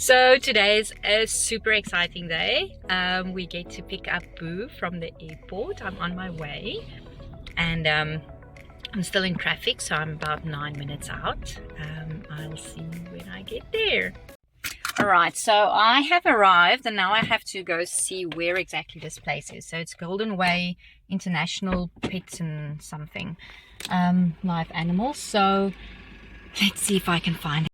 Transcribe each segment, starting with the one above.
So today is a super exciting day. We get to pick up Boo from the airport. I'm on my way and I'm still in traffic, so I'm about 9 minutes out. I'll see you when I get there. Alright, so I have arrived and now I have to go see where exactly this place is. So it's Golden Way International Pets and something, live animals. So let's see if I can find it.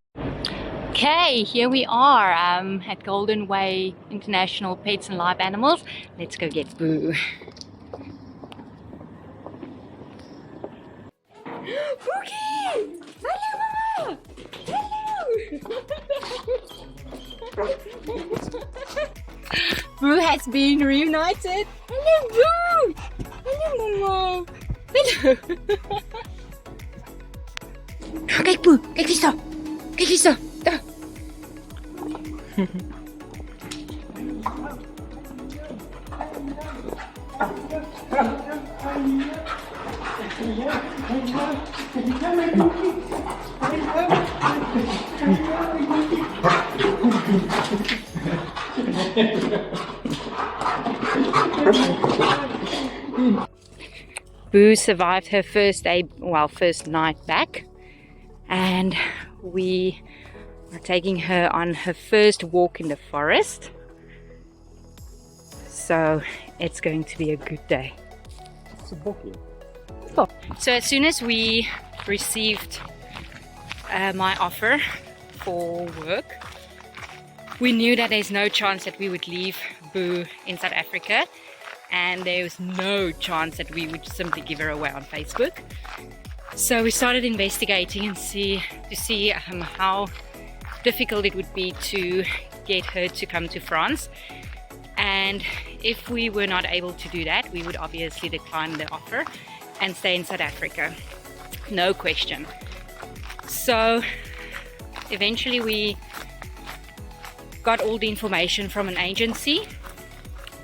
Okay, here we are at Golden Way International Pets and Live Animals. Let's go get Boo. Boogie! Hello, Mama! Hello! Boo has been reunited. Hello, Boo! Hello, Mama! Hello! Kijk, Boo! Kijk eens daar! Kijk eens daar! Daar! Boo survived her first night back, and we are taking her on her first walk in the forest. So it's going to be a good day. So as soon as we received my offer for work, we knew that there's no chance that we would leave Boo in South Africa, and there was no chance that we would simply give her away on Facebook. So we started investigating and to see how difficult it would be to get her to come to France. And if we were not able to do that, we would obviously decline the offer and stay in South Africa. No question. So eventually we got all the information from an agency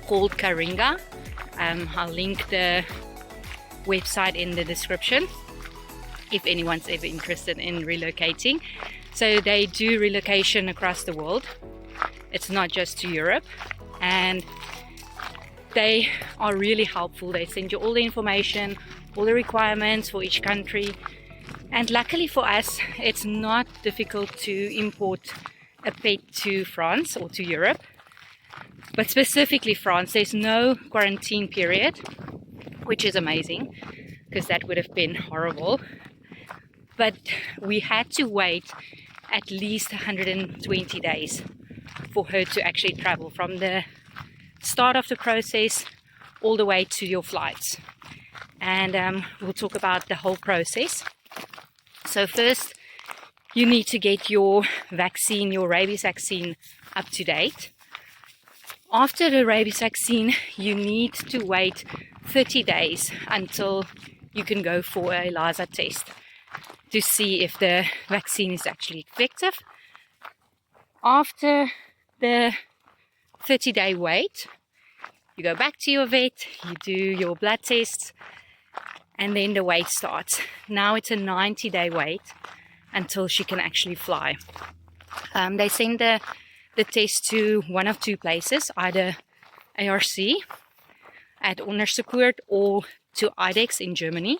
called Karinga. I'll link the website in the description if anyone's ever interested in relocating. So they do relocation across the world. It's not just to Europe, and they are really helpful. They send you all the information, all the requirements for each country, and luckily for us, it's not difficult to import a pet to France or to Europe. But specifically France, there's no quarantine period, which is amazing because that would have been horrible. But we had to wait at least 120 days for her to actually travel from the start of the process all the way to your flights. And we'll talk about the whole process. So first, you need to get your vaccine, your rabies vaccine, up to date. After the rabies vaccine, you need to wait 30 days until you can go for a ELISA test to see if the vaccine is actually effective. After the 30-day wait, you go back to your vet, you do your blood tests, and then the wait starts. Now it's a 90-day wait until she can actually fly. They send the test to one of two places, either ARC at Ondersupport or to IDEX in Germany.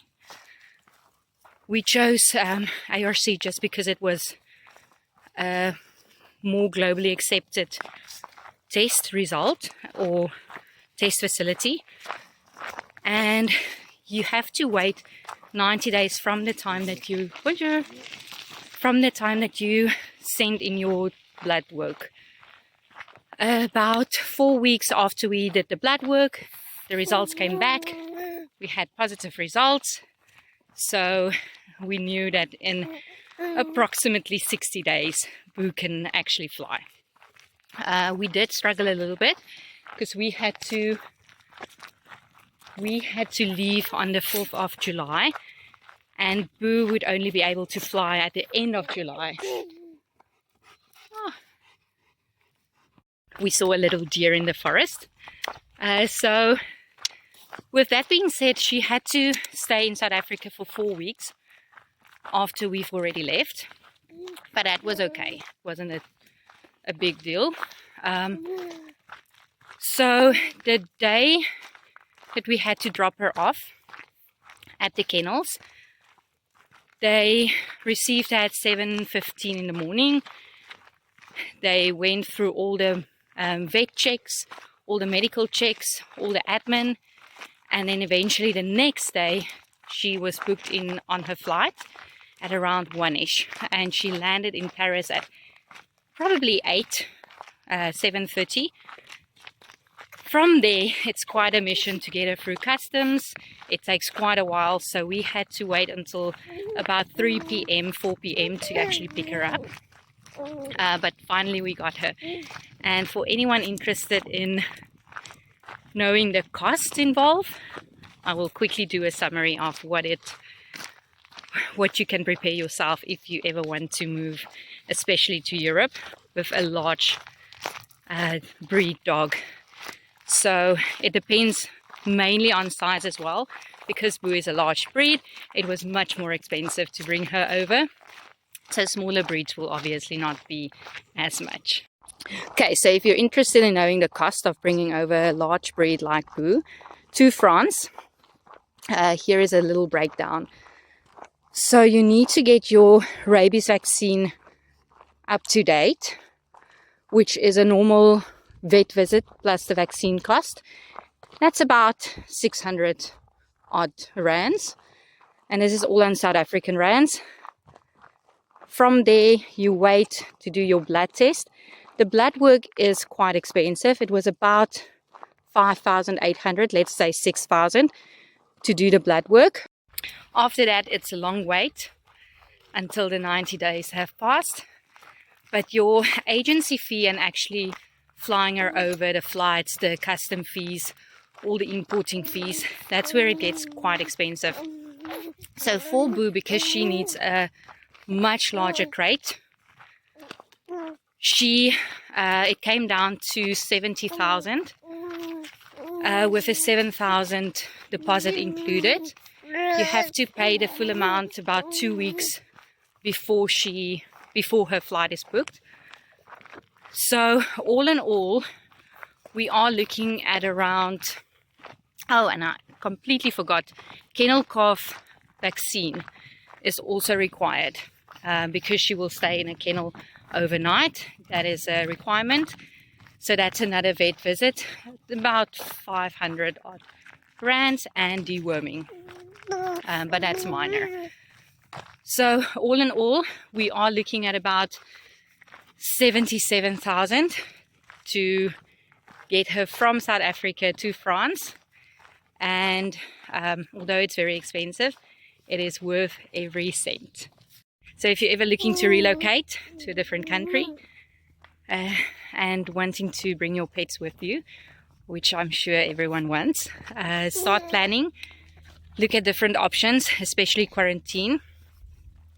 We chose ARC just because it was a more globally accepted test result or test facility, and you have to wait 90 days from the time that you send in your blood work. About 4 weeks after we did the blood work, the results came back. We had positive results, so we knew that in approximately 60 days Boo can actually fly. We did struggle a little bit because we had to leave on the 4th of July, and Boo would only be able to fly at the end of July. We saw a little deer in the forest. So with that being said, she had to stay in South Africa for 4 weeks after we've already left. But that was okay. It wasn't a big deal. So the day that we had to drop her off at the kennels, they received her at 7:15 in the morning. They went through all the vet checks, all the medical checks, all the admin, and then eventually the next day she was booked in on her flight at around 1ish, and she landed in Paris at probably 7:30. From there, it's quite a mission to get her through customs. It takes quite a while, so we had to wait until about 3 p.m, 4 p.m. to actually pick her up. But finally we got her. And for anyone interested in knowing the cost involved, I will quickly do a summary of what you can prepare yourself if you ever want to move, especially to Europe, with a large breed dog. So it depends mainly on size as well. Because Boo is a large breed, it was much more expensive to bring her over. So smaller breeds will obviously not be as much. Okay, so if you're interested in knowing the cost of bringing over a large breed like Boo to France, here is a little breakdown. So you need to get your rabies vaccine up to date, which is a normal vet visit plus the vaccine cost. That's about 600 odd rands, and this is all on South African rands. From there you wait to do your blood test. The blood work is quite expensive. It was about 5,800, let's say 6,000 to do the blood work. After that it's a long wait until the 90 days have passed, but your agency fee and actually flying her over, the flights, the custom fees, all the importing fees, that's where it gets quite expensive. So for Boo, because she needs a much larger crate, it came down to 70,000 with a 7,000 deposit included. You have to pay the full amount about 2 weeks before her flight is booked. So all in all, we are looking at around, oh, and I completely forgot, kennel cough vaccine is also required because she will stay in a kennel overnight. That is a requirement. So that's another vet visit, about 500 odd rands, and deworming, but that's minor. So all in all, we are looking at about 77,000 to get her from South Africa to France. And although it's very expensive, it is worth every cent. So if you're ever looking to relocate to a different country and wanting to bring your pets with you, which I'm sure everyone wants, start planning. Look at different options, especially quarantine.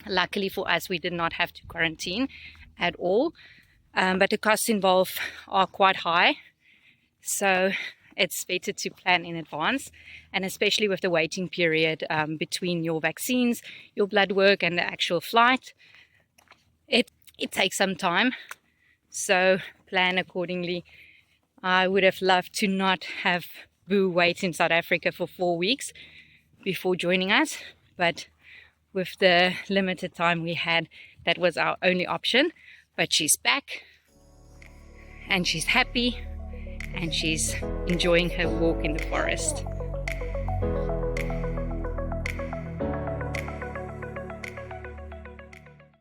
Luckily for us, we did not have to quarantine at all, but the costs involved are quite high. So it's better to plan in advance, and especially with the waiting period between your vaccines, your blood work, and the actual flight. It takes some time, so plan accordingly. I would have loved to not have Boo wait in South Africa for 4 weeks before joining us, but with the limited time we had, that was our only option. But she's back, and she's happy, and she's enjoying her walk in the forest.